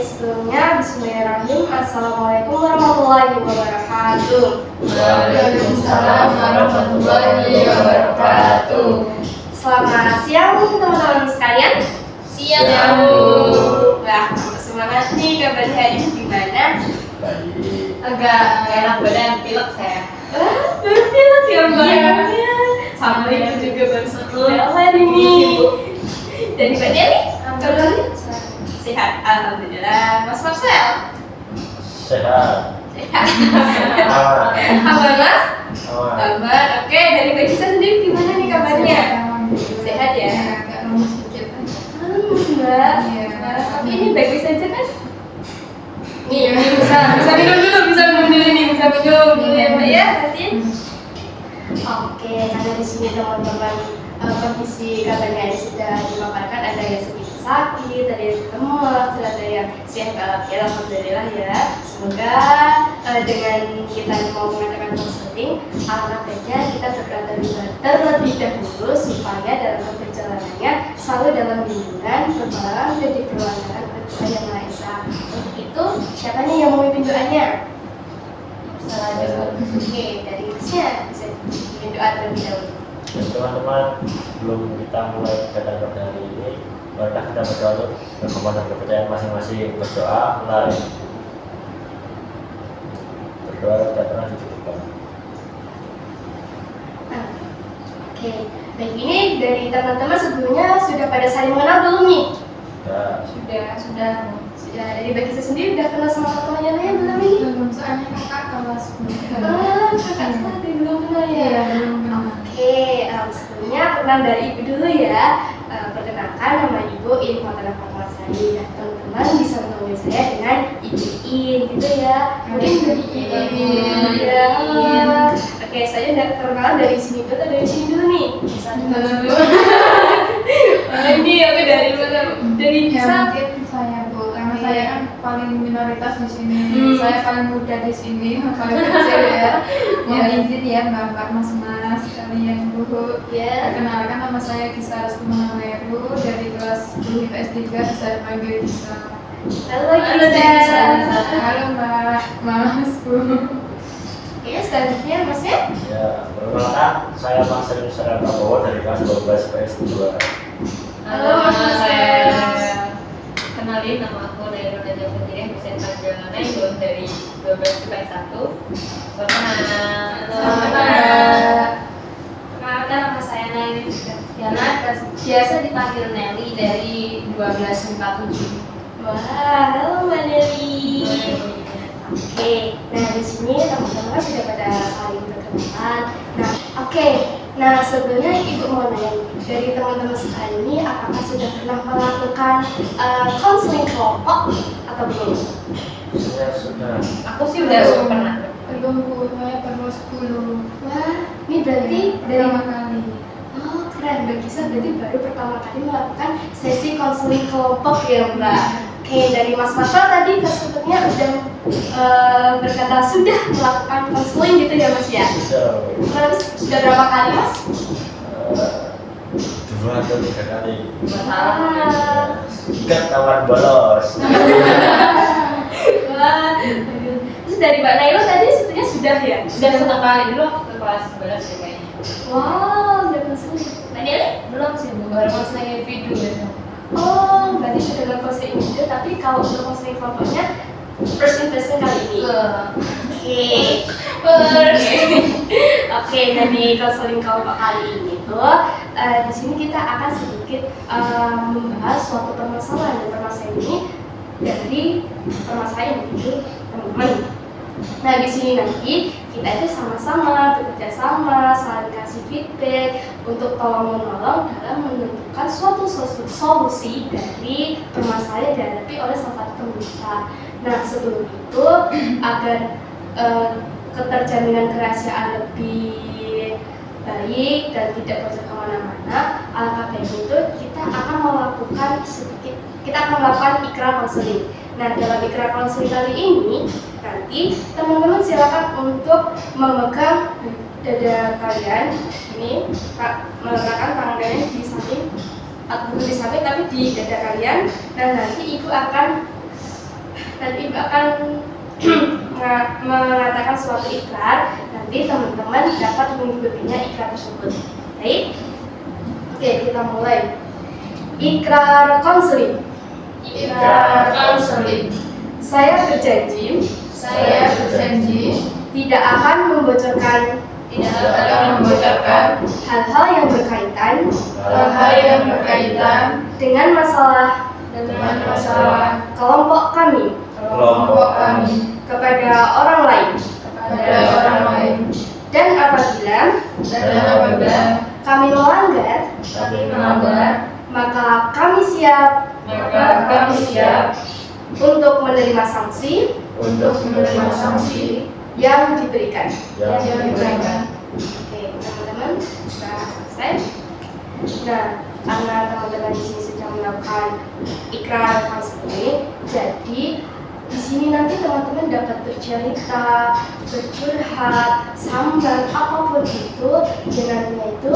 sebelumnya bismillahirrahmanirrahim. Assalamualaikum warahmatullahi wabarakatuh. Waalaikumsalam warahmatullahi wabarakatuh. Selamat siang teman-teman sekalian. Siang, Bu. Wah, semangat nih, kabarnya hari ini gimana? Baik. Agak enak badan, pilek saya. Baru pilek ya Mbak? Iya. Sama itu juga baru setelah ini. Dari Mbak Deli, kabarnya? Sehat, alhamdulillah. Mas Marcel? Sehat. Sehat. Aman. Aman Mas? Aman. Aman. Oke, dari Mbak Cisa sendiri gimana nih kabarnya? Sehat ya? Agak lemes sedikit aja. Lemes Mbak. Iya. Tapi ini baik-baik saja kan? Nih, bisa minum dulu, bisa minum dulu nih, bisa minum dulu ya Mbak ya, nanti. Oke, karena di sini teman-teman kondisi kabarnya ini sudah dipaparkan, ada yang sedikit sakit, ada yang lemas, ada yang sehat ya, alhamdulillah ya. Semoga dengan kita mau mengadakan konseling, alangkah baiknya kita berdoa terlebih dahulu supaya dalam perjalanannya selalu dalam bimbingan, pertolongan dan dikeluarkan oleh Tuhan Yang Maha Esa. Untuk itu, siapa nih yang mau memimpin doanya? Oke, dari Masnya bisa bikin doa terlebih dahulu. Ya, teman-teman, sebelum kita mulai kegiatan pada hari ini, marilah kita berdoa untuk berkembang dan kepercayaan masing-masing. Berdoa mulai. Berdoa tidak pernah dicukupkan. Oke, baik, ini dari teman-teman sebelumnya sudah pada saling mengenal belum nih? Ya, Sudah. Sudah, dari bagi saya sendiri udah kenal sama temannya lain belum ini? Belum, soalnya kakak kelas 10. Kakak tadi belum kenal ya? Iya, belum kenal. Oke, sebelumnya kenal dari Ibu dulu ya. Perkenalkan, nama Ibu In Fatana Fatmasari. Nah, teman-teman bisa menemui saya dengan Ibu In gitu ya. Mungkin dari In. Ya. Oke, saya udah kenal dari sini dulu atau dari sini dulu nih? Dulu. Ini aku dari mana? Dari Ya bisa. mungkin saya, Bu, karena Oke. saya kan paling minoritas di sini. Hmm. Saya paling muda di sini, paling kecil ya. Mohon Ya. izin ya, Mbak, Mas, kalian, Bu. Ya. Perkenalkan, nama saya Gisa Restumaweru dari kelas 10 IPS 3, bisa dipanggil Gisa. Halo Halo, Gisa. Halo Mbak, Mas, Bu. Oke, selanjutnya Mas ya. ya, perkenalkan, saya Mas Sering Sarah Prabowo dari kelas 12 PS2. Halo, Mas Marcel. Kenalin, nama aku Nairul Najwa Fatirah, bisa dipanggil Nairul dari 12 IPS 1. Perkenalkan nama saya Naili Diana, Biasa dipanggil Nelly dari 1247. Wah, halo Mbak Nelly. Oke, nah di sini teman-teman sudah pada saling berkenalan. Nah, oke. Nah, sebelumnya Ibu mau nanya dari teman-teman sekalian ini, apakah sudah pernah melakukan konseling kelompok atau belum? Saya sudah. Aku sih udah pernah. Belum, Bu, saya baru 10 Wah, ini berarti dari pertama kali. Oh, keren. Mbak Gisa berarti baru pertama kali melakukan sesi konseling kelompok ya, Mbak. Oke, dari Mas Marshall tadi sebetulnya udah berkata sudah melakukan konseling gitu ya, Mas ya. Terus sudah berapa kali, Mas? Dua atau 3 kali. Wah, Ikan tawar bolos. wah. Terus dari Mbak Naila tadi sebetulnya sudah ya? Sudah satu kali dulu aku ke kelas 11 ya kayaknya. Wow, udah konseling. Mbak Deli? Belum sih, Bu, baru konseling video ya. Oh, berarti sudah dengan konseling juga, tapi kalau untuk konseling kelompoknya first impression kali ini. Oke, dari konseling kelompok kali ini tuh di sini kita akan sedikit membahas suatu permasalahan, dan permasalahan ini dari permasalahan yang dituju teman-teman. Nah, di sini nanti kita itu sama-sama bekerja sama, saling kasih feedback untuk tolong menolong dalam menentukan suatu solusi dari permasalahan yang dihadapi oleh salah satu teman kita. Nah, sebelum itu agar keterjaminan kerahasiaan lebih baik dan tidak bocor kemana-mana, alangkah baiknya itu kita akan melakukan ikrar konseling. Nah, dalam ikrar konseling kali ini nanti teman-teman silakan untuk memegang dada kalian ini, meletakkan tangan kalian di samping, bukan di samping tapi di dada kalian. Dan nanti ibu akan nanti Ibu akan mengatakan suatu ikrar. Nanti teman-teman dapat mengikutinya ikrar tersebut. Baik? Oke, kita mulai. Ikrar konseling. Ikrar konseling. Saya berjanji tidak akan membocorkan hal-hal yang berkaitan dengan masalah kelompok kami kepada orang lain. Dan apabila kami melanggar, maka kami siap untuk menerima sanksi yang diberikan. Oke, teman-teman sudah selesai. Nah, karena teman-teman di sini sudah melakukan ikrar konseling, jadi di sini nanti teman-teman dapat bercerita, bercurhat, sambat apapun itu, dan nantinya itu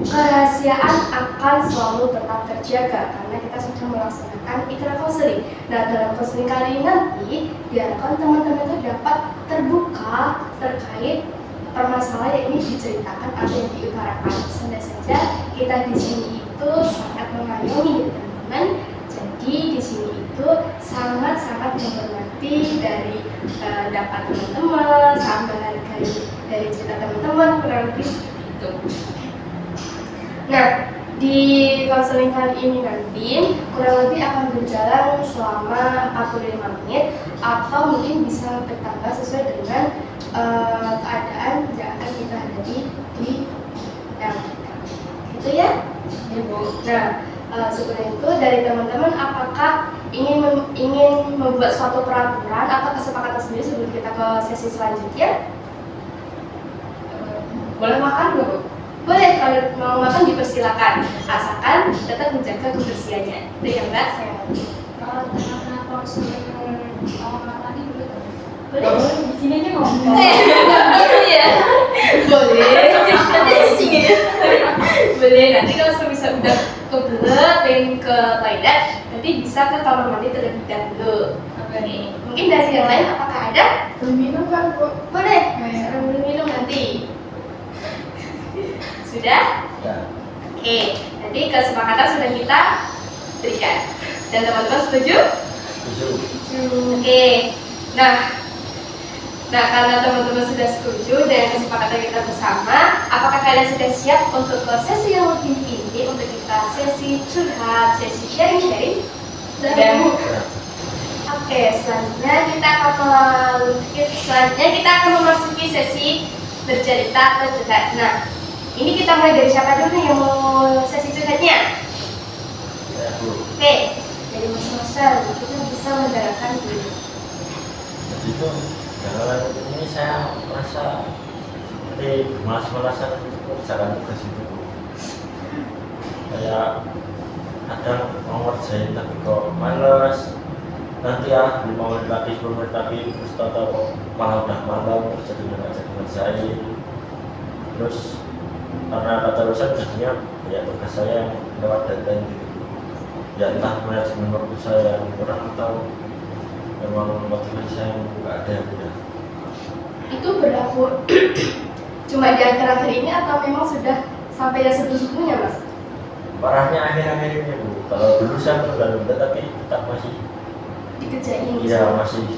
kerahasiaan akan selalu tetap terjaga karena kita sudah melaksanakan ikrar konseling. Nah, dalam konseling kali ini nanti diharapkan teman-teman itu dapat terbuka terkait permasalahan yang ini diceritakan atau yang diutarakan. Sampai saja kita di sini itu sangat mengayomi ya teman-teman. Jadi di sini itu sangat-sangat menghormati dari dapat teman-teman, sangat menghargai dari cerita teman-teman, kurang lebih seperti itu. Nah, di konseling kali ini nanti kurang lebih akan berjalan selama 45 menit atau mungkin bisa bertambah sesuai dengan keadaan yang akan kita hadapi di yang itu ya, Bu. Nah, seperti itu dari teman-teman, apakah ingin membuat suatu peraturan atau kesepakatan sendiri sebelum kita ke sesi selanjutnya? Boleh makan nggak, Bu? Boleh, kalau mau makan dipersilakan, asalkan tetap menjaga kebersihannya. Itu ya Mbak, saya ngerti. Kalau tengah konseling kamar mandi Boleh? di sini aja ngomong. Iya. Boleh. Nanti di sini. Boleh. Nanti kalau bisa udah kebelet pengen ke toilet, nanti bisa ke kamar mandi terlebih dahulu. Oke. Mungkin dari yang lain apakah ada? Belum minum kan, Bu? Boleh. Sekarang belum minum nanti. Sudah? Ya. Oke. Nanti kesepakatan sudah kita berikan. Dan teman-teman setuju? Oke. Nah, karena teman-teman sudah setuju dengan kesepakatan kita bersama, apakah kalian sudah siap untuk ke sesi yang lebih ini, untuk kita sesi curhat, sesi sharing-sharing? Dan oke, selanjutnya kita akan memasuki sesi bercerita atau curhat. Nah, ini kita mulai dari siapa dulu nih yang mau sesi curhatnya? Oke, dari Mas Marcel, kita bisa mendengarkan dulu. Jadi itu dalam ini saya merasa seperti malas-malasan mengerjakan tugas itu. Kayak kadang mau ngerjain tapi kok males. Nanti ya 5 menit lagi, 10 menit lagi, terus tahu malah udah malam, terus jadi nggak jadi ngerjain. Terus karena keterusan jadinya ya tugas saya yang lewat deadline gitu. Ya entah manajemen waktu saya yang kurang atau memang motivasi saya nggak ada yang udah. Itu berlaku cuma di akhir-akhir ini atau memang sudah sampai yang sebelum-sebelumnya, Mas? Parahnya akhir-akhir ini, Bu. Kalau dulu saya menunda tapi tetap masih Dikerjain. iya masih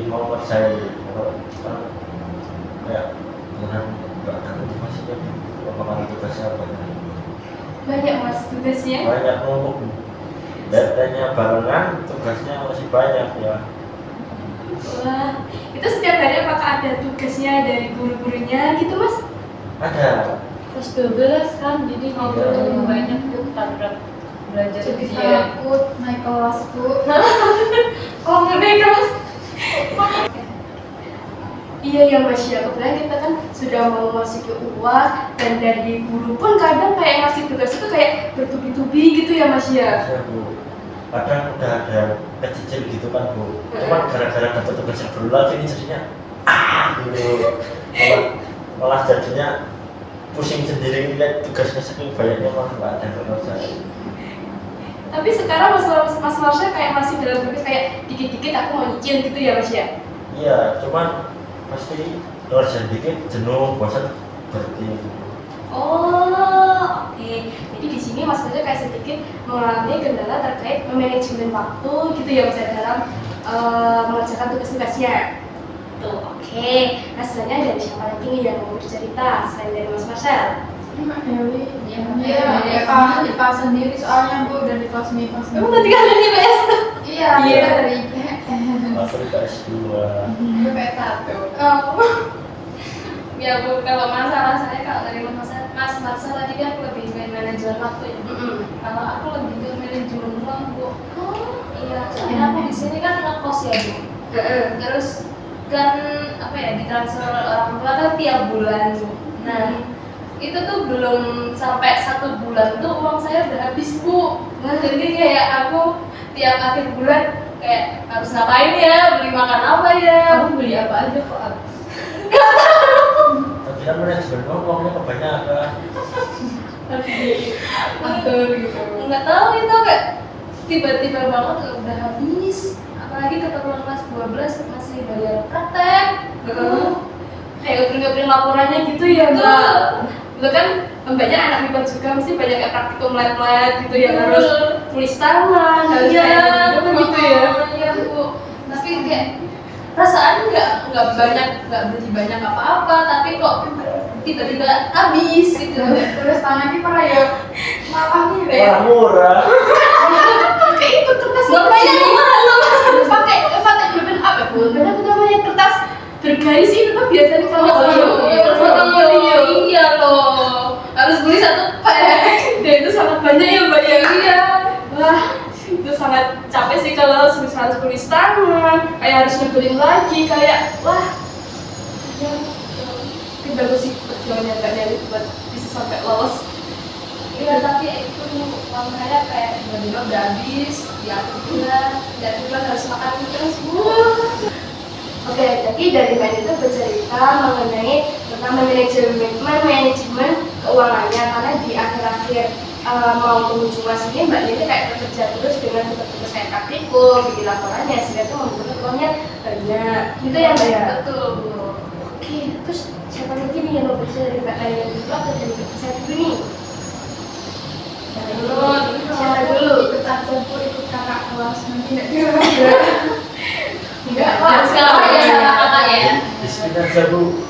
mau ngerjain. Kalau sekarang kayak beneran nggak ada motivasi kan apa tugasnya apa. Banyak, Mas, tugasnya. Banyak numpuk. Datanya barengan, tugasnya masih banyak ya. Wah, itu setiap hari apakah ada tugasnya dari guru-gurunya gitu, Mas? Ada. Kelas 12 kan, jadi ngobrol Iya. banyak tuh tabrak belajar Jadi dia. takut naik kelas, Bu. Oh, nggak kelas. Iya ya Mas ya, kebetulan kita kan sudah mau masuk ke UAS dan dari guru pun kadang kayak ngasih tugas itu kayak bertubi-tubi gitu ya Mas ya. Iya, Bu. Kadang udah ada kecicil gitu kan, Bu. Cuma gara-gara dapat tugas yang berulang ini jadinya gitu. Malah jadinya pusing sendiri lihat tugasnya saking banyaknya malah nggak ada yang kerjain. Tapi sekarang Mas Marsha kayak masih dalam progres kayak dikit-dikit aku mau nyicil gitu ya Mas ya? Iya, cuman pasti ngerjain dikit jenuh, bosan berhenti. Oh, oke. Jadi di sini Mas Marsha kayak sedikit mengalami kendala terkait manajemen waktu gitu ya Mas ya dalam mengerjakan tugas-tugasnya. Tuh, oke. Nah selanjutnya dari siapa lagi nih yang mau bercerita selain dari Mas Marcel? Mbak Dewi. Iya, IPA sendiri soalnya Bu dari kelas MIPA sendiri. Emang nanti kalian di PS? Iya, Iya. dari IPS. Aku di PS2. IPS 1. Ya Bu, kalau masalah saya kalau dari Mas Marcel tadi kan lebih ke manajemen waktu ya. Kalau aku lebih ke manajemen uang Bu. Iya, soalnya aku di sini kan ngekos ya Bu. Terus kan apa ya ditransfer oleh orang tua kan tiap bulan Bu. Nah itu tuh belum sampai 1 bulan tuh uang saya udah habis Bu. Jadi kayak aku tiap akhir bulan kayak harus ngapain ya, beli makan apa ya, Kamu beli apa aja kok habis? Tapi kan manajemen uangnya kebanyakan. Atur gitu. nggak tahu itu kayak tiba-tiba banget udah habis. Apalagi ketentuan kelas 12 masih bayar praktek. Kayak ngeprint laporannya gitu ya Mbak. Itu kan banyak anak MIPA juga mesti banyak kayak praktikum lab-lab gitu yang harus tulis tangan, harus kayak gitu ya. Iya Bu. Tapi kayak perasaan nggak beli banyak apa-apa, tapi kok tiba-tiba habis gitu. Terus tangan ini pernah ya malah nih deh. Wah, murah. Pakai itu kertas Nggak banyak malu. pakai pulpen apa Bu? Banyak namanya kertas bergaris itu kan biasanya kalau Iya loh. Harus beli 1 pack. dan itu sangat banyak ya Mbak ya. Iya. Wah, itu sangat capek sih kalau harus tulis tangan, kayak harus nebelin lagi kayak wah. Ya, tapi bagus sih perjuangannya Mbak Dewi buat bisa sampai lolos. Iya, tapi itu uang saya kayak tiba-tiba udah habis di akhir bulan, dan bulan harus makan terus Bu. Oke, jadi dari Mbak itu bercerita mengenai tentang manajemen keuangannya karena di akhir-akhir mau pengunjung kelas ini Mbak Nini kayak bekerja terus dengan tugas-tugas kayak praktikum, bikin laporannya sehingga itu membutuhkan uangnya banyak. Gitu ya Mbak ya? Betul Bu. Oke, terus siapa lagi nih yang mau bercerita dari Mbak Nini dulu atau dari Mbak saya dulu nih? Siapa dulu? Ikut aja Bu, ikut kakak kelas nanti nggak kira-kira. Enggak, Sekarang aja sama kakak ya. Bismillah aja Bu.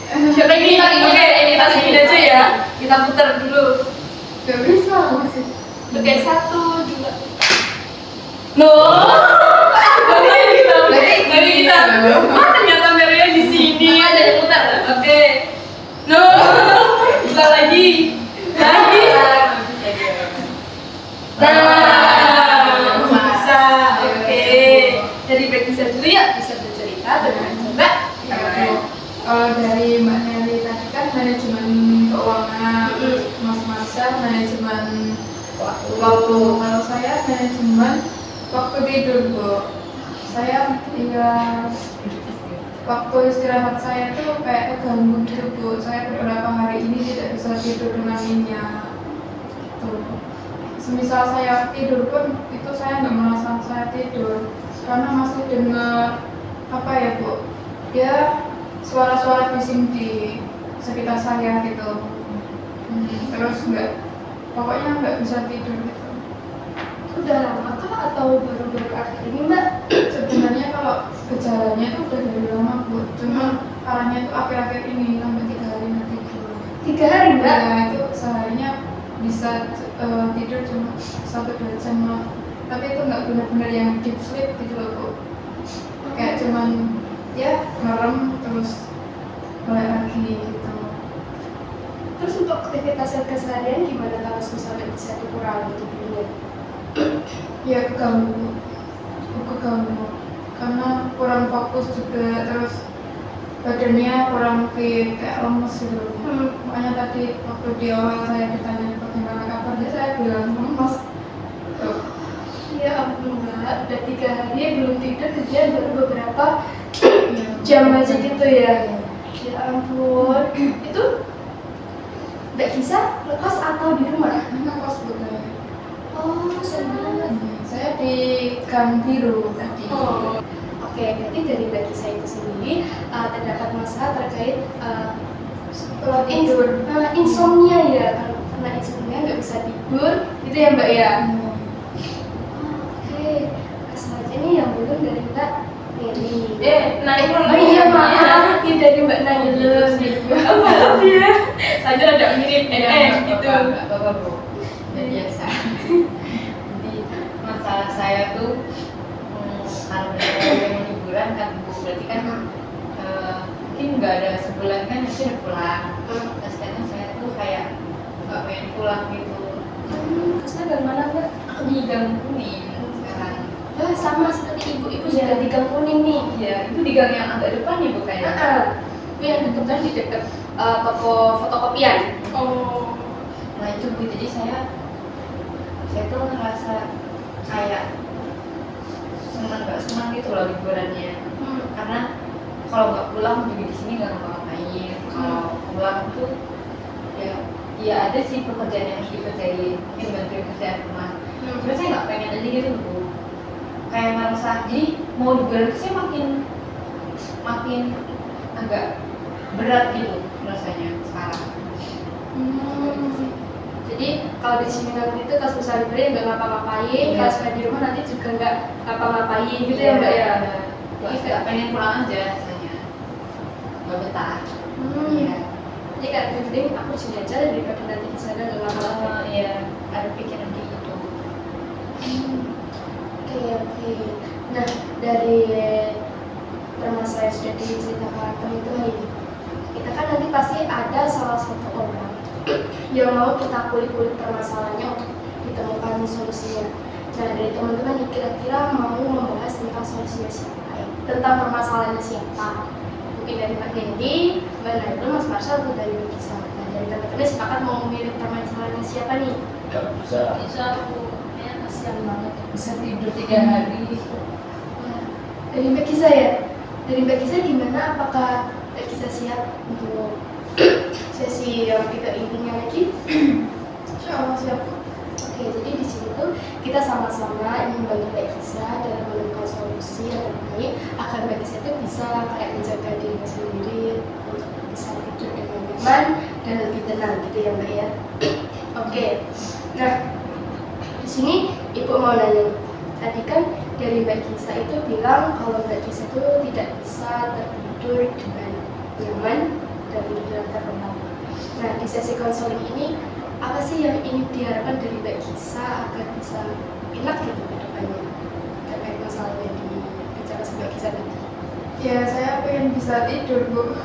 Siapa ini? Oke, ini tas ini aja ya. Kita putar dulu. Gak bisa masih. Oke, 1, 2. No. Dari kita. Oh, ternyata Maria di sini. Ada yang putar. Oke. No. Bisa lagi. Lagi. Nah, bisa. Oke. Jadi baik bisa dulu ya, bisa bercerita dengan coba. Kalau dari Mbak Nelly tadi kan manajemen keuangan, Mas Marcel manajemen waktu. Kalau saya manajemen waktu tidur Bu. Saya ya waktu istirahat saya tuh kayak keganggu gitu Bu. Saya beberapa hari ini tidak bisa tidur dengan nyenyak. Tuh. Semisal saya tidur pun itu saya nggak merasa saya tidur karena masih dengar apa ya Bu? Ya suara-suara bising di sekitar saya gitu. Terus pokoknya nggak bisa tidur gitu. Udah lama kah atau baru-baru akhir ini Mbak? Sebenarnya kalau gejalanya itu udah dari lama Bu, cuma parahnya itu akhir-akhir ini sampai 3 hari nggak tidur. 3 hari Mbak? Ya itu seharinya bisa tidur cuma 1-2 jam lah. Tapi itu nggak benar-benar yang deep sleep gitu loh Bu. Kayak cuman ya merem terus mulai lagi gitu. Terus untuk aktivitas keseharian gimana kalau misalnya bisa dikurangi tidurnya? Ya keganggu karena kurang fokus juga, terus badannya kurang fit, kayak lemes gitu. Makanya tadi waktu di awal saya ditanya bagaimana kabarnya, saya bilang lemes. Ya ampun Mbak, udah 3 hari belum tidur kerjaan baru beberapa jam aja gitu ya. Ya ampun, itu nggak bisa lepas atau di rumah? Ngekos Bu saya. Oh, senang. ikan biru tadi. Oh, oke. Berarti dari Mbak Gisa itu sendiri terdapat masalah terkait insomnia ya, karena insomnia nggak bisa tidur, gitu ya Mbak ya. Oke, selanjutnya yang belum dari Mbak Meli. Oh iya maaf, ini dari Mbak Nailun. Oh maaf ya, saja ada mirip gitu. Enggak apa-apa Bu, udah biasa. Jadi masalah saya tuh kalau dari liburan kan Bu, berarti kan mungkin nggak ada sebulan kan saya udah pulang. Terus sekarang saya tuh kayak nggak pengen pulang gitu. Terusnya dari mana Mbak? Aku di Gang Kuning sekarang. Wah sama seperti ibu juga di Gang Kuning nih. Iya, itu di gang yang agak depan ya Bu kayaknya. Itu yang dekat di dekat toko fotokopian. Oh. Nah itu Bu, jadi saya tuh ngerasa kayak nggak senang gitu loh liburannya. Karena kalau nggak pulang juga di sini nggak ngapa-ngapain. Kalau pulang tuh ya ada sih pekerjaan yang harus dikerjain, mungkin bantuin kerjaan rumah. Cuma saya nggak pengen aja gitu Bu. Kayak merasa jadi mau liburan tuh saya makin agak berat gitu rasanya sekarang. Jadi kalau di sini nanti itu kalau misalnya liburan nggak ngapa-ngapain, kalau sekali di rumah nanti juga nggak ngapa-ngapain gitu ya Mbak ya. Nggak pengen pulang aja rasanya, nggak betah. Iya. Jadi kayak mending aku sini aja daripada nanti di sana nggak ngapa-ngapain. Iya, ada pikiran kayak gitu. Oke. Nah dari permasalahan yang sudah diceritakan teman-teman ini, kita kan nanti pasti ada salah satu orang yang mau kita kulik-kulik permasalahannya untuk ditemukan solusinya. Nah dari teman-teman nih kira-kira mau membahas tentang solusinya siapa ya? Tentang permasalahannya siapa? Mungkin dari Mbak Dendi, Mbak Nailun, Mas Marshall, atau dari Mbak Gisa. Nah dari teman-teman sepakat mau memilih permasalahannya siapa nih? Nggak bisa. Bisa aku, ya kasihan banget. Bisa tidur 3 hari. Nah, dari Mbak Gisa ya? Dari Mbak Gisa gimana? Apakah Mbak Gisa siap untuk sesi yang kita intinya lagi? Insyaallah siap. Oke, jadi di sini tuh kita sama-sama ingin membantu Mbak Gisa dalam menemukan solusi yang terbaik agar Mbak Gisa itu bisa kayak menjaga dirinya sendiri untuk bisa tidur dengan nyaman dan lebih tenang gitu ya Mbak ya. Oke, nah di sini Ibu mau nanya, tadi kan dari Mbak Gisa itu bilang kalau Mbak Gisa itu tidak bisa tertidur dengan nyaman dan tidur terlelap. Nah di sesi konseling ini apa sih yang ingin diharapkan dari Mbak Gisa agar bisa enak gitu ke depannya terkait masalah yang dibicara sama Mbak Gisa tadi? Ya saya pengen bisa tidur Bu.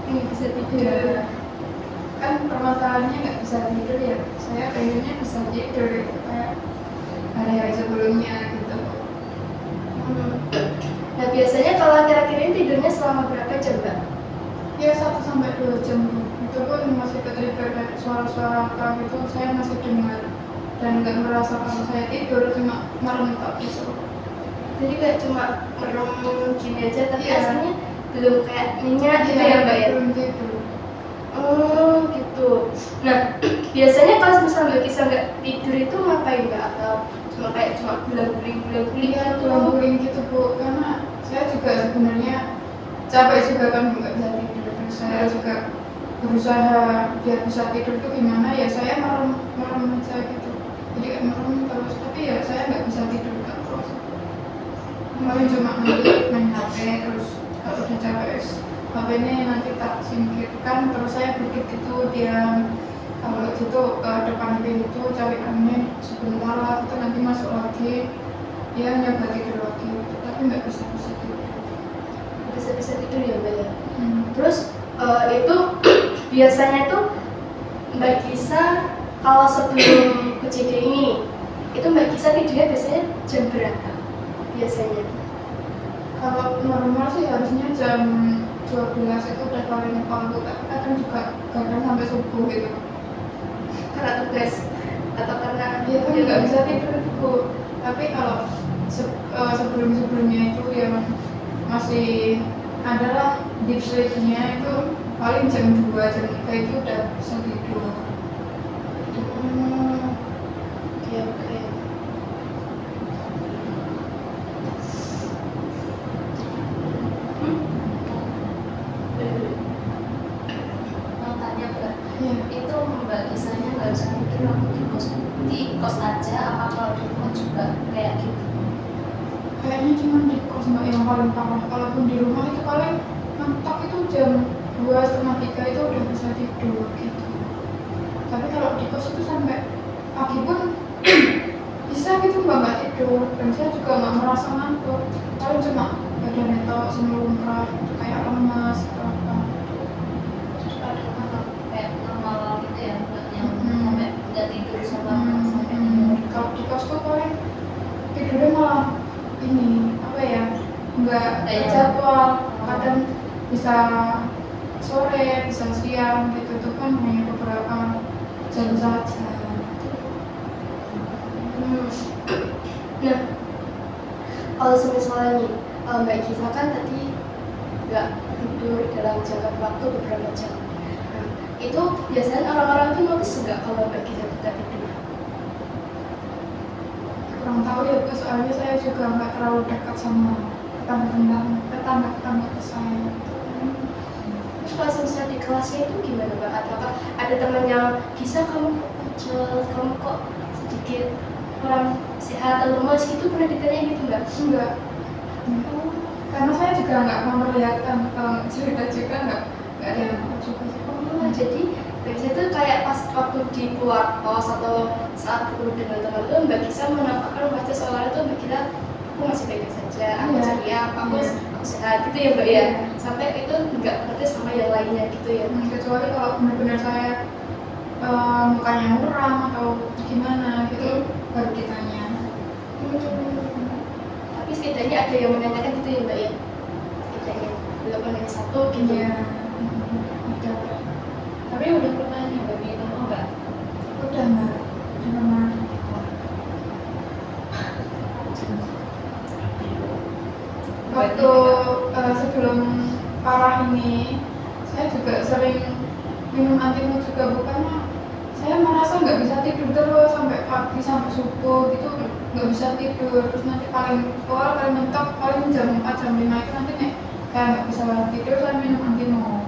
Ingin bisa tidur. Ya, kan permasalahannya nggak bisa tidur ya. Saya pengennya bisa tidur gitu, kayak hari-hari sebelumnya gitu. Nah biasanya kalau kira-kira ini tidurnya selama berapa jam Mbak? Ya 1-2 jam Bu. Itu pun masih ketrigger dari suara-suara apa gitu saya masih dengar dan nggak merasa kalau saya tidur, cuma merem tak gitu. Jadi kayak cuma merem gini aja tapi Iya. aslinya belum kayak nyenyak gitu ya Mbak ya? Belum tidur. Oh gitu. Nah biasanya kalau misalnya Mbak Gisa nggak tidur itu ngapain Mbak? Atau cuma guling-guling Iya, gitu? guling gitu Bu, karena saya juga sebenarnya capek juga kan nggak bisa tidur. Terus saya juga berusaha biar bisa tidur tuh gimana ya, saya merem aja gitu. Jadi kayak merem terus, tapi ya saya nggak bisa tidur kan terus. Kemarin cuma main HP, terus kalau udah capek HP ini nanti tak singkirkan, terus saya duduk gitu diam. Kalau gitu ke depan pintu cari angin sebentar lah, itu nanti masuk lagi, dia nyoba tidur lagi, tapi nggak bisa tidur. Bisa tidur ya Mbak ya? Terus itu biasanya tuh Mbak Gisa kalau sebelum kejadian ini itu Mbak Gisa tidurnya biasanya jam berapa biasanya? Kalau normal sih harusnya jam 12 itu udah paling panggung, tapi kadang juga kadang sampai subuh gitu. Karena tugas atau karena Dia kan nggak bisa tidur Bu. Tapi kalau sebelum-sebelumnya itu ya masih adalah deep sleep-nya itu paling jam 2, jam 3 itu udah bisa tidur. Oke. apa kalau di rumah juga kayak gitu? Kayaknya cuma di kos mbak yang paling parah. Kalaupun di rumah itu paling mentok itu jam 2, setengah 3 itu udah bisa tidur gitu. Tapi kalau di kos itu sampai pagi pun bisa gitu mbak nggak tidur, dan saya juga nggak merasa ngantuk. Paling cuma badan itu semelungkrah gitu, kayak lemas atau apa. Kayak normal gitu ya, nggak yang Hmm. sampai nggak tidur sama sampai Hmm. tidur. Kalau di kos tuh paling tidurnya malah ini apa ya, nggak terjadwal, kadang bisa sore bisa siang gitu, itu kan hanya beberapa jam saja. Nah, kalau misalnya nih, Mbak Giza kan tadi nggak tidur dalam jangka waktu beberapa jam. Nah, itu biasanya orang-orang tuh notice nggak kalau Mbak Giza tidak tidur? Kurang tahu ya Bu, soalnya saya juga nggak terlalu dekat sama tetangga saya. Terus kalau misalnya di kelasnya itu gimana Mbak? Apakah ada teman yang Giza kamu kamu kok sedikit kurang sehat atau lemas gitu, pernah ditanya gitu nggak? Enggak. Karena saya juga nggak memperlihatkan cerita juga nggak ada yang tahu juga sih. Oh, jadi biasanya tuh kayak pas waktu di keluar kos atau saat ketemu dengan teman tuh Mbak Giza menampakkan wajah seolah itu Mbak Giza aku masih baik saja, aku Iya. ceria, aku Iya. sehat gitu ya Mbak ya. Sampai itu nggak ngerti sama yang lainnya gitu ya. Kecuali kalau benar-benar saya mukanya muram atau gimana gitu, baru ditanya. Tapi setidaknya ada yang menanyakan gitu ya Mbak ya. Setidaknya belum ada yang satu gitu. Iya. Ada. Tapi udah pernah nyoba minum obat? Udah mbak. Udah pernah. Waktu sebelum parah ini, saya juga sering minum antimu juga, bukannya saya merasa nggak bisa tidur terus sampai pagi sampai subuh gitu, nggak bisa tidur. Terus nanti paling mentok paling jam 4 jam 5 itu nanti nih kayak nggak bisa tidur, saya minum antimu.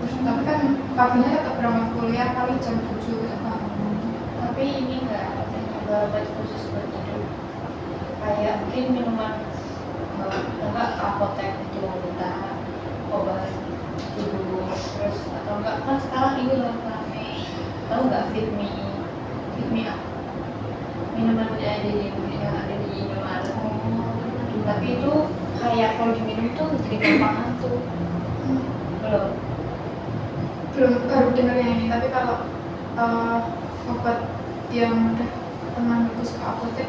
Terus tapi kan paginya tetap berangkat kuliah paling jam 7 udah bangun. Tapi ini nggak ada nyoba obat khusus buat tidur? Kayak mungkin minuman enggak ke apotek itu minta obat tidur, terus atau enggak kan sekarang ini loh rame, tahu nggak Fitme ah, minuman yang ada di Indomaret. Tapi itu kayak kalau diminum itu jadi gampang ngantuk. Belum, baru dengar yang ini. Tapi kalau obat yang udah pernah bagus ke apotek,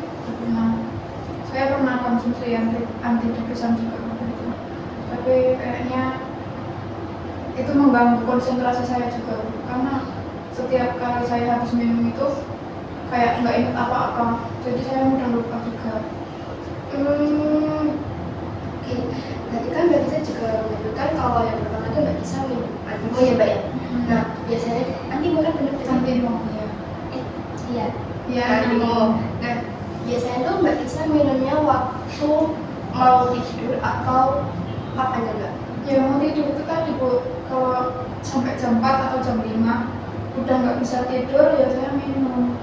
saya pernah konsumsi yang antidepresan juga waktu itu. Tapi kayaknya itu mengganggu konsentrasi saya juga, karena setiap kali saya habis minum itu kayak nggak ingat apa-apa, jadi saya mudah lupa juga. Oke. Tadi kan Mbak Giza juga menyebutkan kalau yang pertama itu Mbak Giza minum antimo ya Mbak ya. Nah biasanya antimo kan benar Antimo ya. Iya. Ya, Antimo. Nah biasanya tuh Mbak Giza minumnya waktu mau tidur atau kapan ya Mbak? Ya mau tidur itu tadi Bu, kalau sampai jam 4 atau jam 5 udah nggak bisa tidur ya saya minum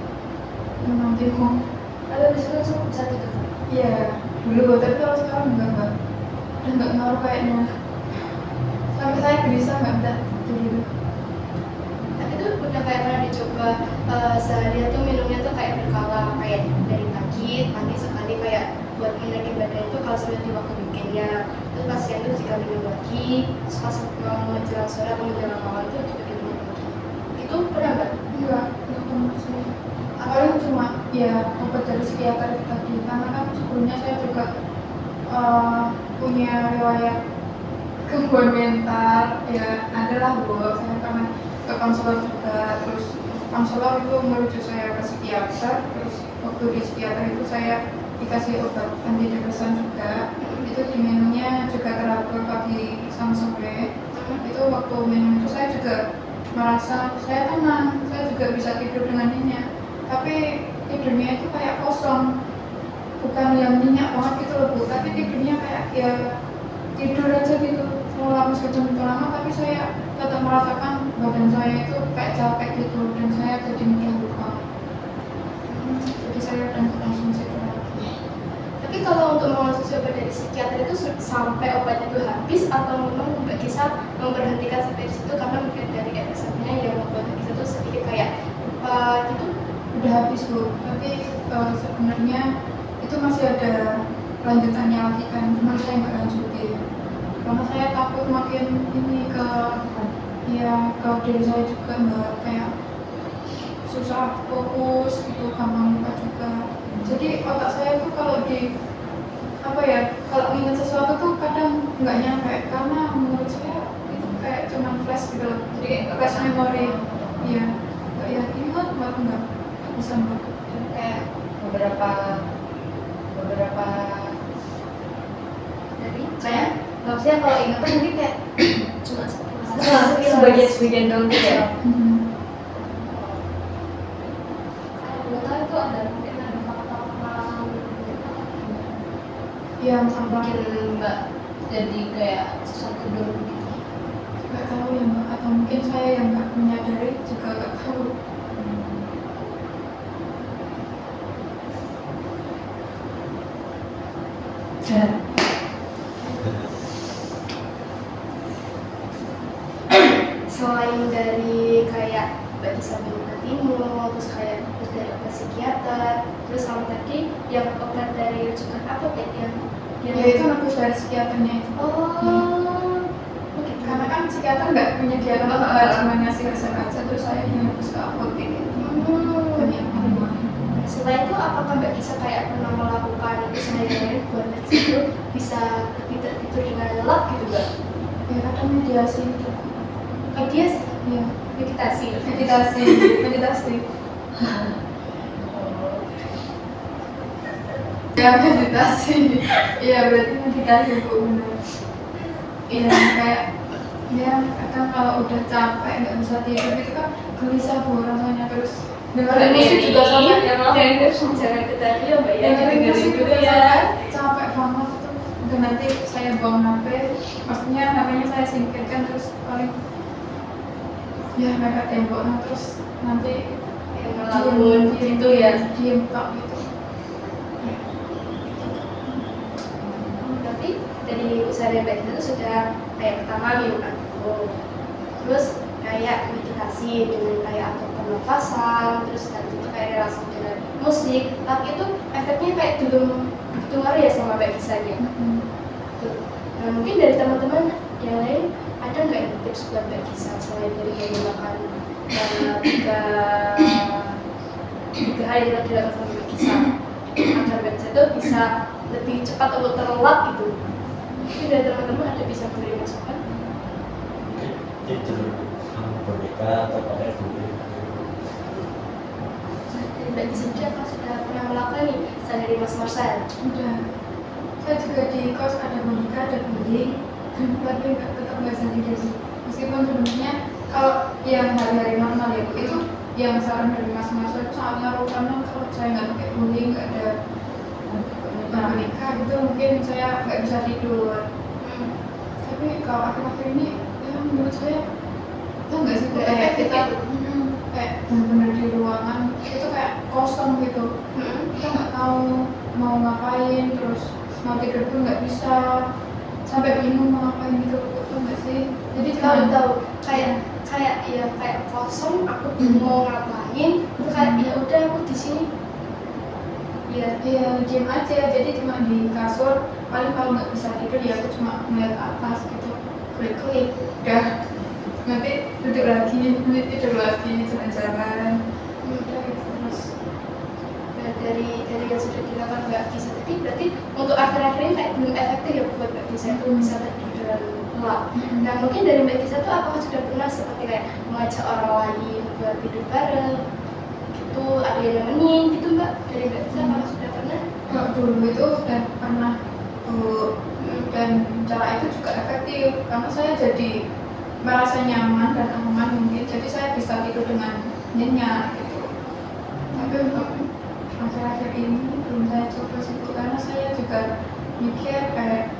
antimo. Lalu disitu langsung bisa tidur. Iya, dulu, tapi kalau sekarang enggak mbak, udah nggak ngaruh kayaknya. Sampai saya gelisah nggak bisa tidur. Tapi tuh udah kayak pernah dicoba sehari tuh minumnya tuh kayak berkala, kayak dari pagi sekali kayak buat menaiki badan itu kalau sudah di waktu weekendnya. Terus pas siang itu jika minum lagi, terus pas mau menjelang sore atau menjelang malam itu juga minum lagi. Itu pernah nggak? Enggak pernah sih. Paling cuma ya obat dari psikiater tadi, karena kan sebelumnya saya juga punya riwayat gangguan mental. Ya adalah Bu, saya pernah ke konselor juga, terus konselor itu merujuk saya ke psikiater. Terus waktu di psikiater itu saya dikasih obat antidepresan juga, itu diminumnya juga teratur pagi sama sore. Itu waktu minum itu saya juga merasa saya tenang, saya juga bisa tidur dengan nyenyak, tapi tidurnya itu kayak kosong, bukan yang nyenyak banget gitu loh Bu, tapi tidurnya kayak ya tidur aja gitu selama meskipun itu lama, tapi saya tetap merasakan badan saya itu kayak capek gitu, dan saya jadi mudah lupa. Jadi saya udah konsumsi itu lagi. Tapi kalau untuk mengonsumsi obat dari psikiater itu sampai obatnya itu habis atau memang Mbak Kisah memberhentikan sampai di situ karena mungkin dari efek sampingnya yang membuat Mbak Kisah itu sedikit kayak lupa gitu? Udah habis Bu, tapi sebenarnya itu masih ada lanjutannya lagi kan, cuma saya nggak lanjutin karena saya takut makin ini ke diri saya juga nggak kayak susah fokus gitu, gampang lupa juga. Jadi otak saya tuh kalau kalau ingat sesuatu tuh kadang nggak nyampe karena menurut saya itu kayak cuman flash gitu loh, jadi kayak flash memori. Iya, nggak ya ingat banget nggak bisa mbak. Kayak beberapa Dari kayak maksudnya kalau ingat tuh mungkin kayak cuma sebagian dong gitu ya. Kalau tahu itu ada mungkin ada faktor pengalaman gitu. Iya, Yang sama bikin Mbak jadi kayak sesuatu dulu gitu. nggak tahu ya mbak, atau mungkin saya yang nggak menyadari juga nggak tahu. selain dari kayak Mbak Kisah Timur, terus kayak terus dari obat psikiater, terus sama tadi yang obat dari rujukan apotek yang Ya itu nebus dari psikiaternya itu. oh begitu. Karena kan psikiater nggak menyediakan obat, cuma ngasih resep aja, terus saya yang nebus ke apotek itu. Dan yang lain. Setelah itu apakah Mbak Kisah kayak pernah melakukan usaha yang lain buat Mbak Kisah itu bisa lebih tertidur dengan lelap gitu Mbak? Ya kadang mediasi itu. Mediasi, Iya, meditasi. meditasi. Ya meditasi. Iya berarti meditasi Bu, benar. Iya kayak ya kadang kalau udah capek nggak bisa tidur itu kan gelisah Bu rasanya, terus dengerin musik juga sama. Jangan ketahui ya Mbak ya. Dengerin musik dulu juga ya. sama, capek banget itu. Dan nanti saya buang HP, maksudnya HP-nya saya singkirkan terus paling ya mepet tembok, nah terus nanti Yang melamun gitu ya. diem tok gitu. Berarti dari usaha dari Mbak Kisah itu sudah kayak pertama minum alkohol, terus kayak meditasi dengan kayak atur pernafasan, terus tadi itu kayak relasi dengan musik, tapi itu efeknya kayak belum begitu ngaruh ya sama Mbak Kisahnya. Tuh. Nah mungkin dari teman-teman yang lain ada nggak yang tips buat Mbak Kisah selain dari menggunakan tiga hal yang tadi dilakukan sama Mbak Kisah agar Mbak Kisah itu bisa lebih cepat untuk terlelap gitu? Mungkin dari teman-teman ada bisa memberi masukan? Tidur sama boneka atau pakai duit. Dari Mbak Kisah sendiri apa sudah pernah melakukan nih dari Mas Marcel? Udah, saya juga di kos ada boneka, ada guling, tapi tetap nggak bisa tidur sih. Meskipun sebenarnya kalau yang hari-hari normal ya Bu, itu yang saran dari Mas itu sangat ngaruh karena kalau saya nggak pakai guling, nggak ada boneka gitu, mungkin saya nggak bisa tidur. Tapi kalau akhir-akhir ini, ya menurut saya itu nggak sih Bu, Nggak kayak efektif kita gitu? kayak benar-benar di ruangan itu kayak kosong gitu. Kita nggak tahu mau ngapain, terus mau tidur pun nggak bisa, sampai bingung mau ngapain gitu, betul nggak sih? Jadi Tahu kayak kosong, aku bingung mau ngapain, itu kayak ya udah aku di sini. Ya, ya diem aja, jadi cuma di kasur, paling kalau nggak bisa tidur ya aku cuma ngeliat atas gitu, klik-klik, udah nanti duduk lagi, nanti tidur lagi, jalan-jalan, udah gitu terus. nah, dari yang sudah dilakukan Mbak Kisah tadi, berarti untuk akhir-akhir ini kayak belum efektif ya buat Mbak Kisah itu bisa tidur dengan lelap. Nah mungkin dari Mbak Kisah itu apakah sudah pernah seperti kayak mengajak orang lain buat tidur bareng? Gitu, ada yang nemenin gitu Mbak? Dari Mbak Kisah apakah sudah pernah? Kalau dulu itu udah pernah Bu, dan cara itu juga efektif karena saya jadi merasa nyaman dan aman mungkin, jadi saya bisa tidur dengan nyenyak gitu. Tapi untuk akhir-akhir ini belum saya coba sih Bu, karena saya juga mikir kayak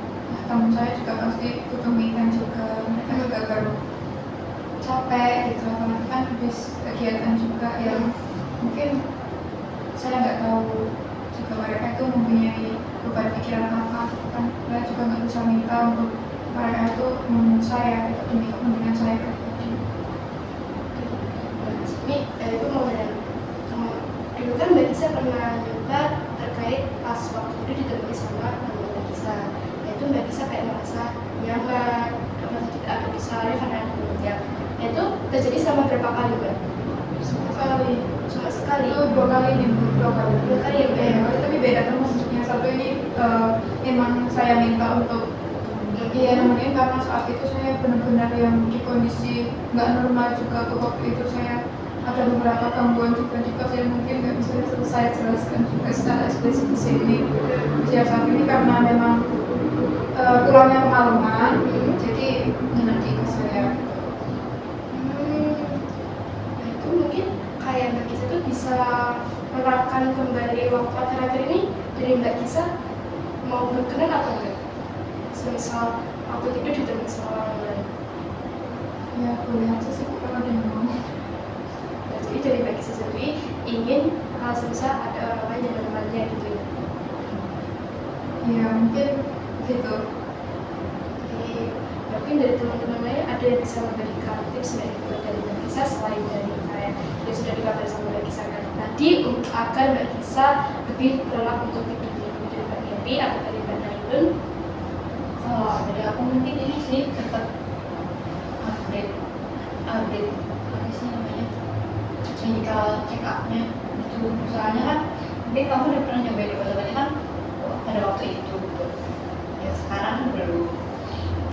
teman saya juga pasti butuh me time juga, mereka juga baru capek gitu, apalagi kan habis kegiatan juga yang mungkin saya nggak tahu juga mereka itu mempunyai beban pikiran apa gitu kan. Saya juga nggak bisa minta untuk mereka itu menurut saya itu demi kepentingan saya pribadi. Ini itu mau nanya, dulu kan Mbak Gisa pernah nyoba terkait pas waktu itu ditemui sama teman Mbak Gisa. Itu Mbak Gisa kayak merasa nyaman, merasa tidak ada kesalahan karena ada temannya. Itu terjadi sama berapa kali Mbak? Sekali, Cuma sekali. itu 2 kali nih, 2 kali. 2 kali ya Mbak ya? Tapi beda teman. Yang satu ini emang saya minta untuk iya nemenin karena saat itu saya benar-benar yang di kondisi nggak normal juga. Waktu itu saya ada beberapa gangguan tiba-tiba saya mungkin nggak bisa saya jelaskan juga secara eksplisit di sini. Ya saat ini karena memang kurangnya pengalaman, jadi nanti ke saya. Nah itu mungkin kayak Mbak Gisa tuh bisa menerapkan kembali waktu akhir-akhir ini dari Mbak Gisa mau berkenan atau enggak? Semisal waktu itu ditemui sama orang lain. Ya boleh aja sih kalau ada yang mau. Nah, jadi dari Mbak Gisa sendiri ingin semisal ada orang lain yang menemannya gitu ya. Ya mungkin gitu. Jadi mungkin dari teman-teman lain ada yang bisa memberikan tips dari Mbak Gisa selain dari saya yang sudah dikabarin sama Mbak Gisa tadi agar Mbak Gisa lebih relak untuk tidur dari Mbak Gaby atau dari Mbak Nailun. Kalau dari aku mungkin ini sih tetap update apa sih namanya, clinical check up-nya itu. Soalnya kan mungkin kamu udah pernah nyobain obat-obatnya kan pada waktu itu gitu. Ya sekarang belum.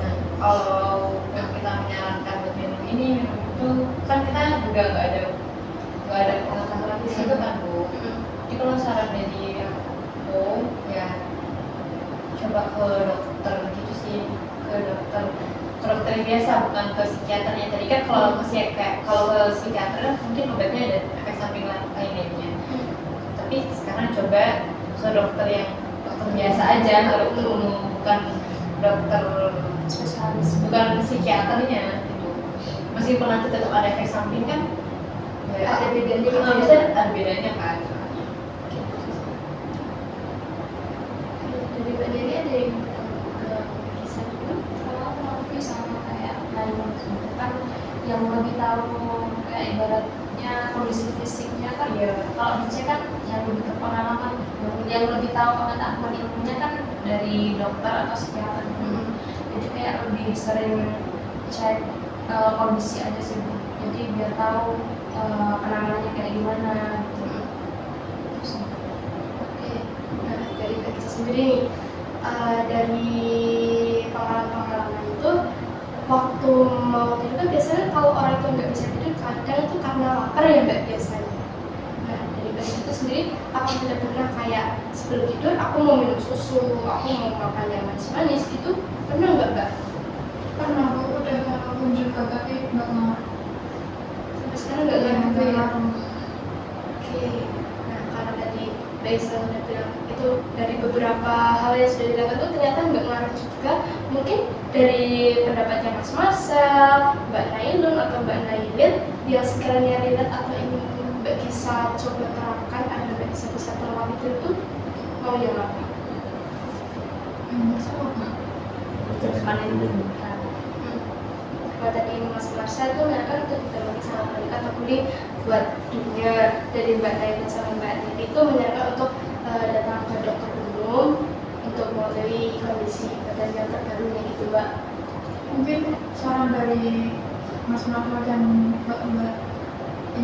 Nah kalau yang kita menyarankan buat minum ini minum itu kan kita juga nggak ada pengetahuan di situ kan Bu. Jadi kalau saran dari aku ya coba ke dokter gitu sih, ke dokter yang biasa, bukan ke psikiaternya. Tadi kan kalau ke psikiater mungkin obatnya ada efek samping lainnya. Tapi sekarang coba ke dokter yang dokter biasa aja, dokter umum, bukan dokter spesialis, bukan psikiaternya gitu. Meskipun nanti tetap ada efek samping kan ya, Ada bedanya gitu ya? bisa ada bedanya kan. Dari Mbak Dewi ada yang ke Gisa dulu? Kalau aku sama kayak lain kan yang lebih tahu kayak ibaratnya kondisi fisiknya kan. Iya. Kalau dicek kan yang lebih berpengalaman, yang lebih tahu pengetahuan ilmunya kan dari dokter atau psikiater. Jadi kayak lebih sering cek kondisi aja sih Bu. Jadi biar tahu penanganannya kayak gimana gitu. Oke, nah dari Mbak Gisa sendiri nih, dari pengalaman-pengalaman itu waktu mau tidur kan biasanya kalau orang itu nggak bisa tidur kadang itu karena lapar ya Mbak biasanya. Nah dari Mbak Gisa itu sendiri apa tidak pernah kayak sebelum tidur aku mau minum susu, aku mau makan yang manis-manis itu pernah nggak Mbak? Pernah Bu, udah ngelakuin juga tapi nggak ngaruh. Sampai sekarang nggak Iya, ngaruh nggak ya? ngaruh. Oke, nah karena tadi Mbak Gisa sudah bilang itu dari beberapa hal yang sudah dilakukan itu ternyata nggak ngaruh juga. Mungkin dari pendapatnya Mas Marcel, Mbak Nailun atau Mbak Nailin yang sekiranya relate atau ingin Mbak Gisa coba terapkan agar Mbak Gisa bisa terlewat itu mau yang apa? Salah Pak. Kalau tadi Mas Marcel itu menyatakan untuk ditemani sama mereka atau kuliah buat dunia, dari Mbak Nailin sama Mbak Nini itu menyarankan untuk datang ke dokter umum untuk mengetahui kondisi badan yang terbarunya gitu Mbak. Mungkin saran dari Mas Marcel dan Mbak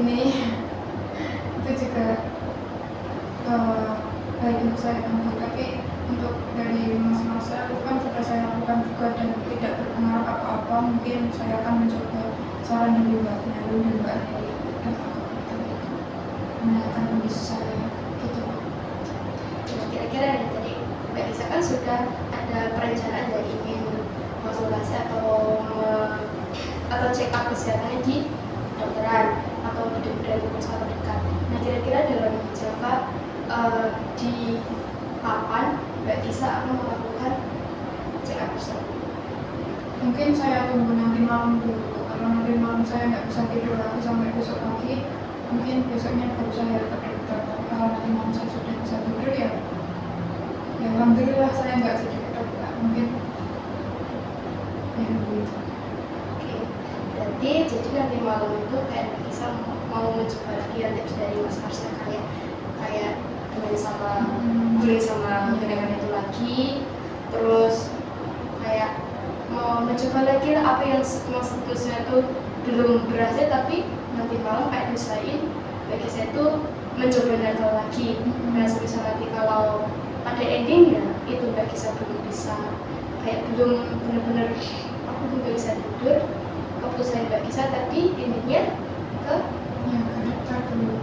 ini itu juga baik untuk saya ambil, tapi untuk dari Mas Marcel itu kan sudah saya lakukan juga dan tidak berpengaruh apa-apa. Mungkin saya akan mencoba saran dari Mbak Nailun dan Mbak Neli dan aku itu menanyakan kondisi saya gitu. Nah, kira-kira nih tadi Mbak Gisa kan sudah ada perencanaan dari ingin konsultasi atau check up kesehatannya di dokteran atau di dokter konsultan terdekat. Nah kira-kira dalam jangka di kapan Mbak Gisa akan melakukan check up tersebut? Mungkin saya tunggu nanti malam dulu, karena nanti malam saya nggak bisa tidur lagi sampai besok pagi. Mungkin besoknya baru saya ke dokter. dekat. Tapi kalau nanti mau saya sudah bisa tidur ya alhamdulillah saya nggak sedikit dekat mungkin ya begitu. Oke, berarti jadi nanti malam itu kayak bisa mau mencoba lagi ya tips dari Mas Marsha kayak temenin sama guling sama gerengan itu lagi, terus kayak mau mencoba lagi lah apa yang sebetulnya itu belum berhasil tapi nanti malam kayak diusahain bagi saya itu mencoba nyata lagi. Nah sebisa nanti kalau pada endingnya itu bagi saya belum bisa kayak belum benar-benar aku belum bisa tidur, keputusan bagi saya tadi intinya ke Ya ke dokter dulu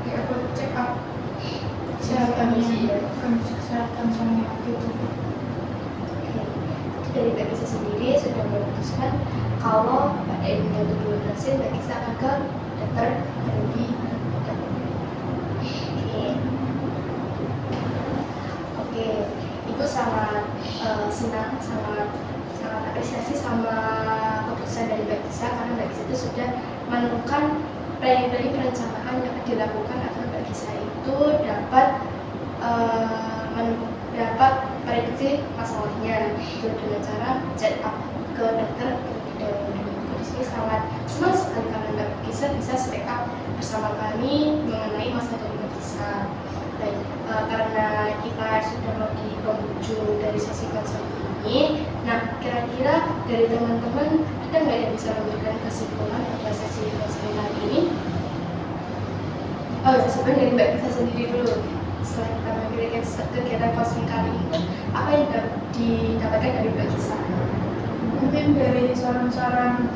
kayak aku check up kesehatannya, kondisi kesehatan saya gitu. dari Mbak Gisa sendiri sudah memutuskan kalau pada endingnya itu belum berhasil, Mbak Gisa akan ke dokter terlebih dahulu. Oke, itu sangat senang, sangat apresiasi sama keputusan dari Mbak Gisa karena Mbak Gisa itu sudah menemukan planning perencanaan yang akan dilakukan agar Mbak Gisa itu dapat dapat prediksi masalahnya itu dengan cara check up ke dokter terlebih dahulu. Di sini sangat senang sekali karena Mbak Gisa bisa speak up bersama kami mengenai masalah dari Mbak Gisa. Baik, karena kita sudah mau di penghujung dari sesi konseling ini, nah kira-kira dari teman-teman ada nggak yang bisa memberikan kesimpulan pada sesi konseling kali ini? Oh, sebenarnya dari Mbak Gisa sendiri dulu. Setelah kita memberikan kegiatan konseling kali ini, apa yang didapatkan dari Mbak Gisa? Mungkin dari saran-saran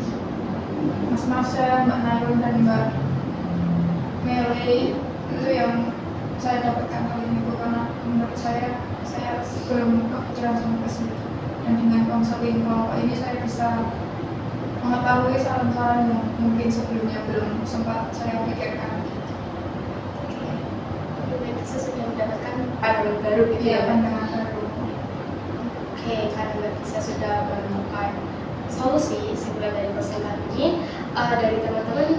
Mas Marsha, Mbak Nairun dan Mbak Meli itu yang saya dapatkan kali ini Bu, karena menurut saya belum kepikiran sampai ke situ. Dan dengan konseling kelompok ini saya bisa mengetahui saran-saran yang mungkin sebelumnya belum sempat saya pikirkan. Mbak Gisa sudah mendapatkan pandangan baru gitu Iya, ya? pandangan baru. Oke, karena Mbak Gisa sudah menemukan solusi sebulan dari konseling kali ini, dari teman-teman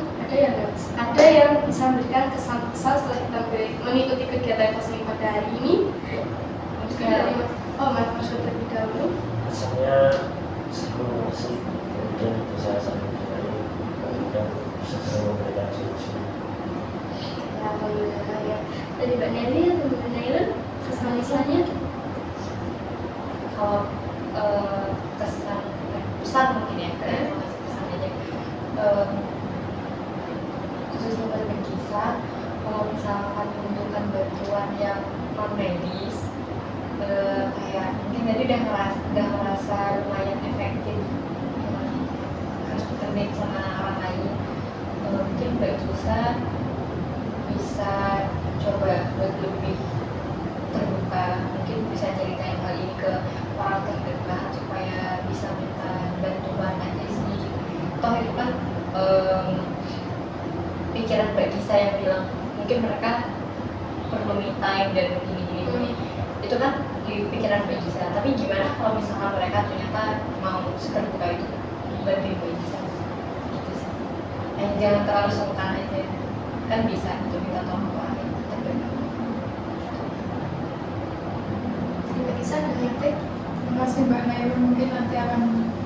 ada yang bisa memberikan kesan-kesan setelah kita mengikuti kegiatan konseling pada hari ini. Mungkin dari Mas Marsha terlebih dahulu. Rasanya seru sih, kemudian bisa saling mengenai, kemudian bisa saling memberikan solusi. Ya, alhamdulillah ya. Dari Mbak Nelly atau Mbak Nailun, kesan-kesannya? Kalau kesan pesan mungkin ya kayak mau ngasih pesan aja khususnya pada Mbak Gisa, kalau misalkan membutuhkan bantuan yang non medis kayak mungkin tadi udah ngerasa lumayan efektif harus ditemenin sama orang lain, mungkin Mbak Gisa bisa coba buat lebih terbuka, mungkin bisa ceritain hal ini ke orang terdekat supaya bisa minta bantuan aja sih. Toh itu kan pikiran Mbak Gisa yang bilang mungkin mereka perlu me time dan gini. Itu kan di pikiran Mbak Gisa, tapi gimana kalau misalkan mereka ternyata mau seterbuka itu bantuin Mbak Gisa gitu sih. Jangan terlalu sungkan aja, kan bisa gitu minta tolong ke orang yang terdekat. Dari Mbak Gisa ada yang lain? Terima kasih Mbak Nairun, mungkin nanti akan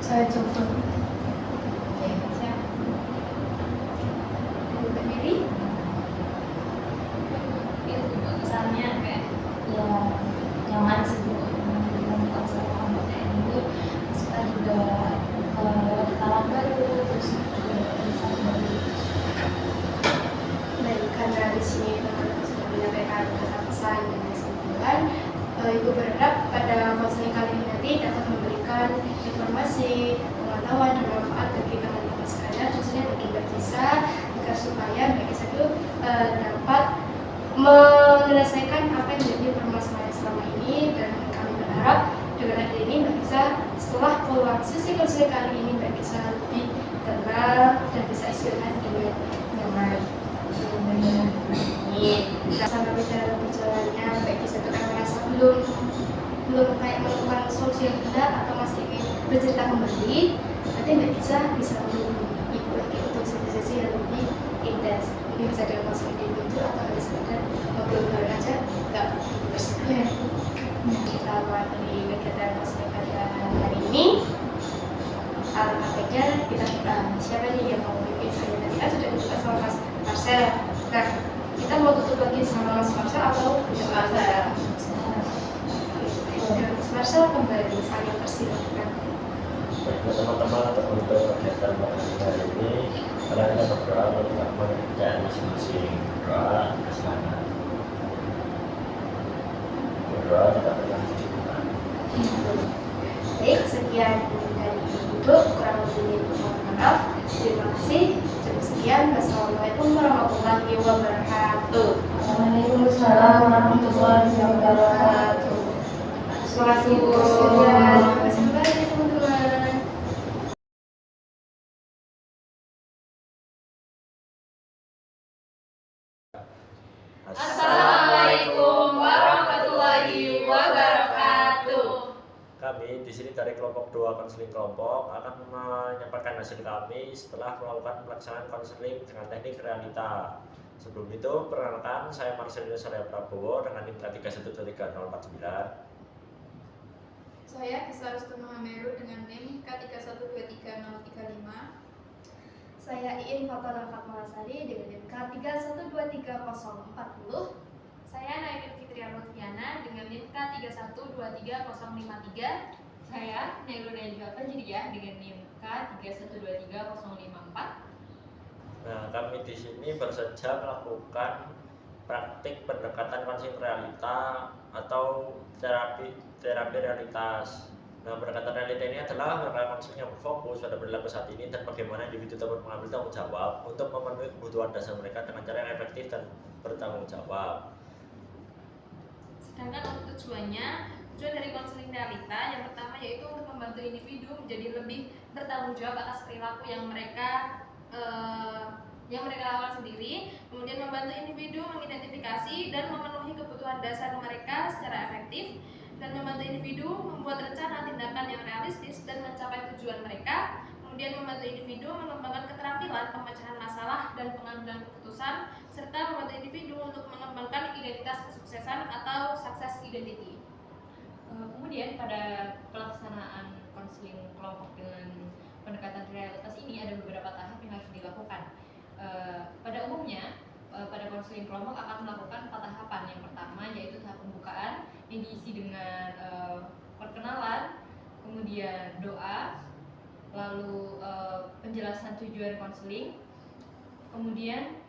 saya coba. Oke, siap. Dari Mbak Nelly? Itu juga misalnya kayak ya nyaman sih dengan konsep kelompok ini, kita juga kawan baru, terus juga bisa baru. Baik, karena di sini teman-teman sudah menyampaikan pesan-pesan dan kesimpulan, Ibu berharap pada konseling kali ini nanti dapat memberikan informasi, pengetahuan dan manfaat bagi teman-teman sekalian, khususnya bagi Mbak Gisa, agar supaya Mbak Gisa itu dapat menyelesaikan apa yang menjadi permasalahan selama ini. Dan kami berharap dengan adanya ini Mbak Gisa setelah keluar sesi konseling kali ini Mbak Gisa lebih tenang dan bisa istirahat dengan nyaman. Sama dalam perjalanannya Mbak Gisa itu kan merasa belum kayak menemukan solusi yang benar atau masih ingin bercerita kembali, nanti Mbak Gisa bisa menghubungi Ibu lagi untuk sesi-sesi yang lebih intens. Ini bisa dengan konseling individu atau hanya sekedar ngobrol bareng aja, nggak terus. Kita mengakhiri kegiatan konseling pada hari ini. Alangkah baiknya kita siapa nih yang mau memimpin? Saya tadi kan sudah dibuka sama Mas Marcel. Nah, kita mau tutup lagi sama Mas Marcel atau Mas Marcel? Mas Marcel kembali, saya persilakan. Baiklah teman-teman, untuk kegiatan pada hari ini kalian kita berdoa untuk mengerjakan masing-masing. Berdoa kesenangan, berdoa tidak pernah dicukupkan. Baik, sekian dari Ibu, kurang lebihnya mohon maaf. Terima kasih. Cukup sekian. Wassalamualaikum warahmatullahi wabarakatuh. Waalaikumsalam warahmatullahi wabarakatuh. Terima kasih Bu. Terima kasih kembali teman-teman. Assalamualaikum warahmatullahi wabarakatuh. Kami di sini dari kelompok 2 konseling kelompok akan menyampaikan hasil kami setelah melakukan pelaksanaan konseling dengan teknik realita. Sebelum itu, perkenalkan saya Marcelino Surya Prabowo dengan NIM K3123049. Saya Kisah Rustun Mahameru dengan NIM K3123035. Saya Iin Fatona Fatmalasari dengan NIM K3123040. Saya Nailin Fitria Lutfiana dengan NIM K3123053. Saya Nailun Najwa Fajriyah dengan NIM K3123054. Nah, kami di sini baru saja melakukan praktik pendekatan konseling realita atau terapi realitas. Nah, pendekatan realita ini adalah pendekatan konseling yang berfokus pada perilaku saat ini dan bagaimana individu dapat mengambil tanggung jawab untuk memenuhi kebutuhan dasar mereka dengan cara yang efektif dan bertanggung jawab. Sedangkan untuk tujuan dari konseling realita yang pertama yaitu untuk membantu individu menjadi lebih bertanggung jawab atas perilaku yang mereka lakukan sendiri, kemudian membantu individu mengidentifikasi dan memenuhi kebutuhan dasar mereka secara efektif, dan membantu individu membuat rencana tindakan yang realistis dan mencapai tujuan mereka, kemudian membantu individu mengembangkan keterampilan pemecahan masalah dan pengambilan keputusan, serta membantu individu untuk mengembangkan identitas kesuksesan atau success identity. Kemudian pada pelaksanaan konseling kelompok dengan pendekatan realitas ini ada beberapa tahap yang harus dilakukan. Pada umumnya, pada konseling kelompok akan melakukan 4 tahapan. Yang pertama yaitu tahap pembukaan yang diisi dengan perkenalan, kemudian doa, lalu penjelasan tujuan konseling, kemudian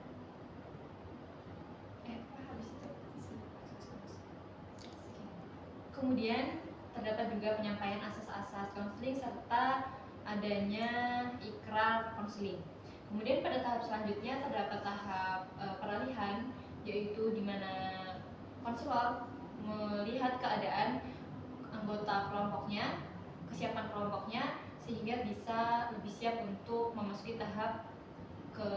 terdapat juga penyampaian asas-asas konseling serta adanya ikrar konseling. Kemudian pada tahap selanjutnya terdapat tahap peralihan, yaitu di mana konselor melihat keadaan anggota kelompoknya, kesiapan kelompoknya, sehingga bisa lebih siap untuk memasuki tahap ke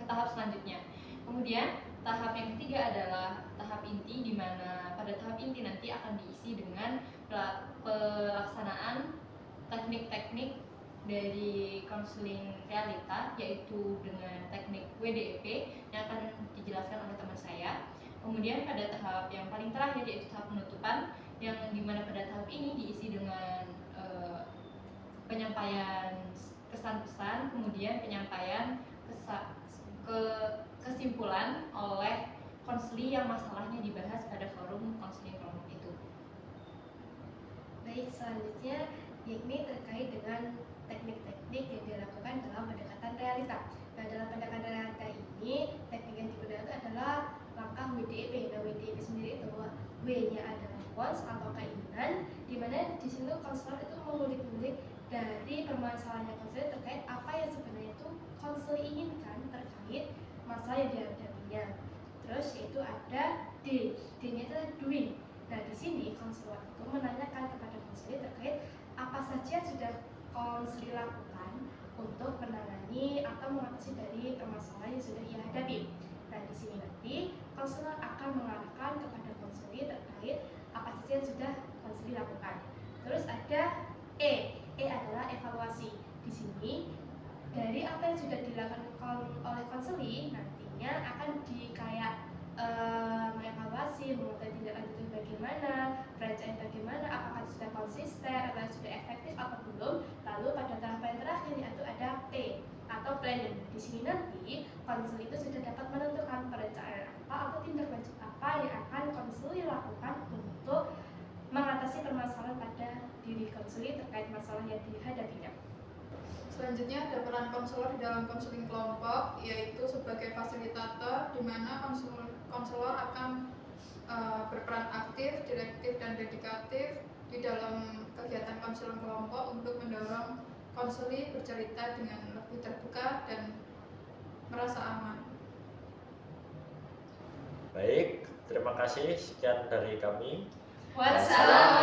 tahap selanjutnya. Kemudian tahap yang ketiga adalah tahap inti, di mana pada tahap inti nanti akan diisi dengan pelaksanaan teknik-teknik dari konseling realita, yaitu dengan teknik WDEP yang akan dijelaskan oleh teman saya. Kemudian pada tahap yang paling terakhir yaitu tahap penutupan, yang dimana pada tahap ini diisi dengan penyampaian kesan-pesan, kemudian penyampaian kesimpulan oleh konseli yang masalahnya dibahas pada forum konseling kelompok itu. Baik, selanjutnya yakni terkait dengan teknik-teknik yang dilakukan dalam pendekatan realita. Nah, dalam pendekatan realita ini, teknik yang digunakan adalah langkah WDEP. Nah, WDEP sendiri itu W-nya adalah wants atau keinginan, di mana di situ konselor itu mengulik-ulik dari permasalahan konselor terkait apa yang sebenarnya itu konselor inginkan terkait masalah yang dihadapinya. Terus yaitu ada D, D-nya itu doing. Nah, di sini konselor itu menanyakan kepada konselor terkait apa saja sudah konselor lakukan untuk menangani atau mengatasi dari permasalahan yang sudah ia hadapi. Nah, di sini nanti konselor akan mengarahkan kepada konselor terkait apa saja yang sudah konselor lakukan. Terus ada E adalah evaluasi. Di sini dari apa yang sudah dilakukan oleh konselor konseli nantinya akan mengevaluasi mengenai tindak lanjutnya bagaimana, perencanaan bagaimana, apakah sudah konsisten, apakah sudah efektif atau belum. Lalu pada tahapan terakhir yaitu ada P atau planning. Di sini nanti konseli itu sudah dapat menentukan perencanaan apa atau tindak lanjut apa yang akan konseli lakukan untuk mengatasi permasalahan pada diri konseli terkait masalah yang dihadapinya. Selanjutnya ada peran konselor di dalam konseling kelompok, yaitu sebagai fasilitator di mana konselor akan berperan aktif, direktif, dan dedikatif di dalam kegiatan konseling kelompok untuk mendorong konseli bercerita dengan lebih terbuka dan merasa aman. Baik, terima kasih. Sekian dari kami. Wassalamualaikum.